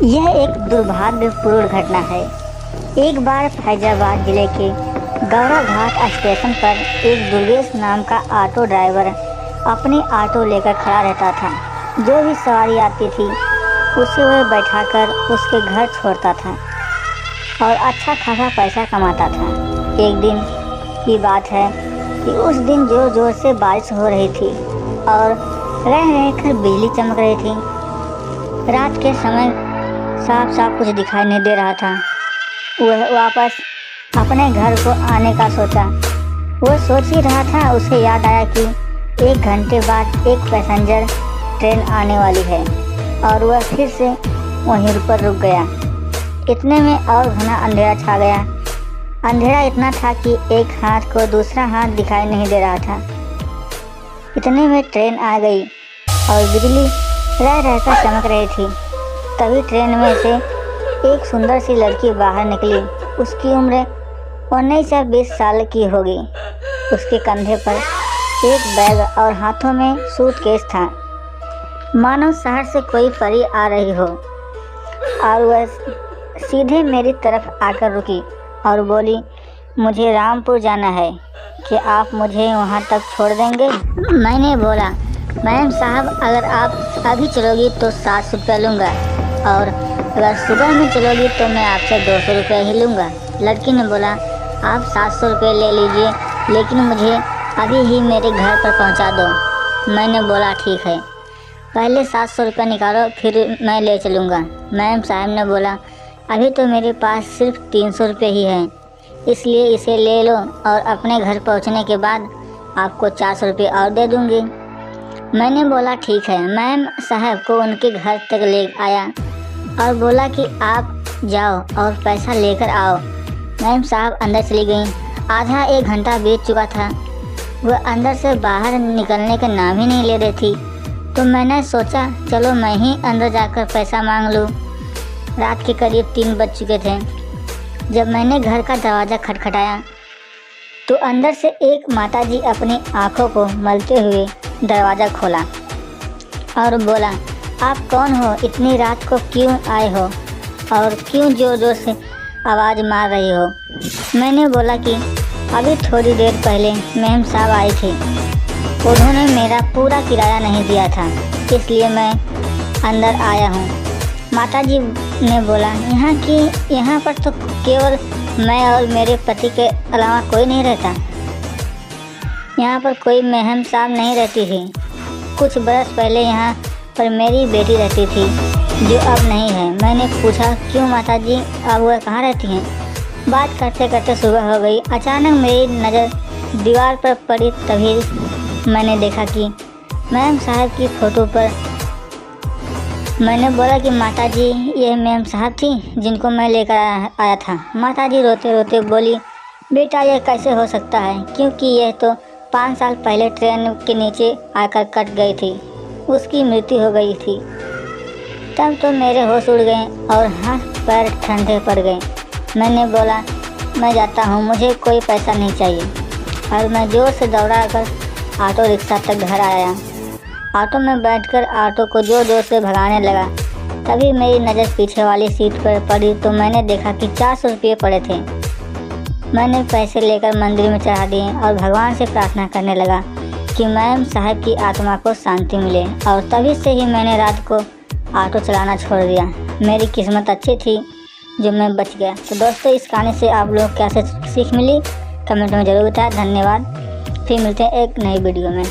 यह एक दुर्भाग्यपूर्ण घटना है। एक बार फैजाबाद जिले के गौरा घाट स्टेशन पर एक दुर्गेश नाम का ऑटो ड्राइवर अपनी ऑटो लेकर खड़ा रहता था। जो भी सवारी आती थी उसे वह बैठाकर उसके घर छोड़ता था और अच्छा खासा पैसा कमाता था। एक दिन की बात है कि उस दिन जोर जोर से बारिश हो रही थी और रह रहकर बिजली चमक रही थी। रात के समय साफ साफ कुछ दिखाई नहीं दे रहा था। वह वापस अपने घर को आने का सोचा। वह सोच ही रहा था, उसे याद आया कि 1 घंटे बाद एक पैसेंजर ट्रेन आने वाली है और वह फिर से वहीं पर रुक गया। इतने में और घना अंधेरा छा गया। अंधेरा इतना था कि एक हाथ को दूसरा हाथ दिखाई नहीं दे रहा था। इतने में ट्रेन आ गई और बिजली रह रहकर चमक रही थी। तभी ट्रेन में से एक सुंदर सी लड़की बाहर निकली। उसकी उम्र 19 या 20 साल की होगी। उसके कंधे पर एक बैग और हाथों में सूटकेस था, मानो शहर से कोई परी आ रही हो। और वह सीधे मेरी तरफ आकर रुकी और बोली, मुझे रामपुर जाना है, कि आप मुझे वहाँ तक छोड़ देंगे? मैंने बोला, मैम साहब, अगर आप अभी चलोगी तो 700 रुपये लूँगा और अगर सुबह में चलोगी तो मैं आपसे 200 रुपये ही लूँगा। लड़की ने बोला, आप 700 रुपये ले लीजिए, लेकिन मुझे अभी ही मेरे घर पर पहुँचा दो। मैंने बोला, ठीक है, पहले 700 रुपये निकालो, फिर मैं ले चलूँगा। मैम साहब ने बोला, अभी तो मेरे पास सिर्फ 300 रुपये ही हैं, इसलिए इसे ले लो और अपने घर पहुँचने के बाद आपको 400 रुपये और दे दूँगी। मैंने बोला, ठीक है। मैम साहब को उनके घर तक ले आया और बोला कि आप जाओ और पैसा लेकर आओ। मैम साहब अंदर चली गई। आधा 1 घंटा बीत चुका था। वह अंदर से बाहर निकलने का नाम ही नहीं ले रही थी। तो मैंने सोचा, चलो मैं ही अंदर जाकर पैसा मांग लूँ। रात के करीब 3 बज चुके थे। जब मैंने घर का दरवाज़ा खटखटाया तो अंदर से एक माताजी अपनी आँखों को मलते हुए दरवाज़ा खोला और बोला, आप कौन हो? इतनी रात को क्यों आए हो और क्यों जोर जोर से आवाज़ मार रही हो? मैंने बोला कि अभी थोड़ी देर पहले मैम साहब आई थी, उन्होंने मेरा पूरा किराया नहीं दिया था, इसलिए मैं अंदर आया हूँ। माताजी ने बोला, यहाँ पर तो केवल मैं और मेरे पति के अलावा कोई नहीं रहता। यहाँ पर कोई मेहम साहब नहीं रहती थी। कुछ बरस पहले यहाँ पर मेरी बेटी रहती थी, जो अब नहीं है। मैंने पूछा, क्यों माताजी, अब वह कहाँ रहती हैं? बात करते करते सुबह हो गई। अचानक मेरी नज़र दीवार पर पड़ी। तभी मैंने देखा कि मैम साहब की फ़ोटो पर। मैंने बोला कि माताजी, ये मैम साहब थी जिनको मैं लेकर आया था। माताजी रोते रोते बोली, बेटा ये कैसे हो सकता है, क्योंकि यह तो 5 साल पहले ट्रेन के नीचे आकर कट गई थी, उसकी मृत्यु हो गई थी। तब तो मेरे होश उड़ गए और हाथ पैर ठंडे पड़ गए। मैंने बोला, मैं जाता हूँ, मुझे कोई पैसा नहीं चाहिए। और मैं जोर से दौड़ा कर ऑटो रिक्शा तक घर आया। ऑटो में बैठकर ऑटो को जोर जोर से भगाने लगा। तभी मेरी नज़र पीछे वाली सीट पर पड़ी तो मैंने देखा कि 400 रुपये पड़े थे। मैंने पैसे लेकर मंदिर में चढ़ा दिए और भगवान से प्रार्थना करने लगा कि मैम साहब की आत्मा को शांति मिले। और तभी से ही मैंने रात को ऑटो चलाना छोड़ दिया। मेरी किस्मत अच्छी थी जो मैं बच गया। तो दोस्तों, इस कहानी से आप लोग कैसे सीख मिली कमेंट में ज़रूर बताएं। धन्यवाद। फिर मिलते हैं एक नई वीडियो में।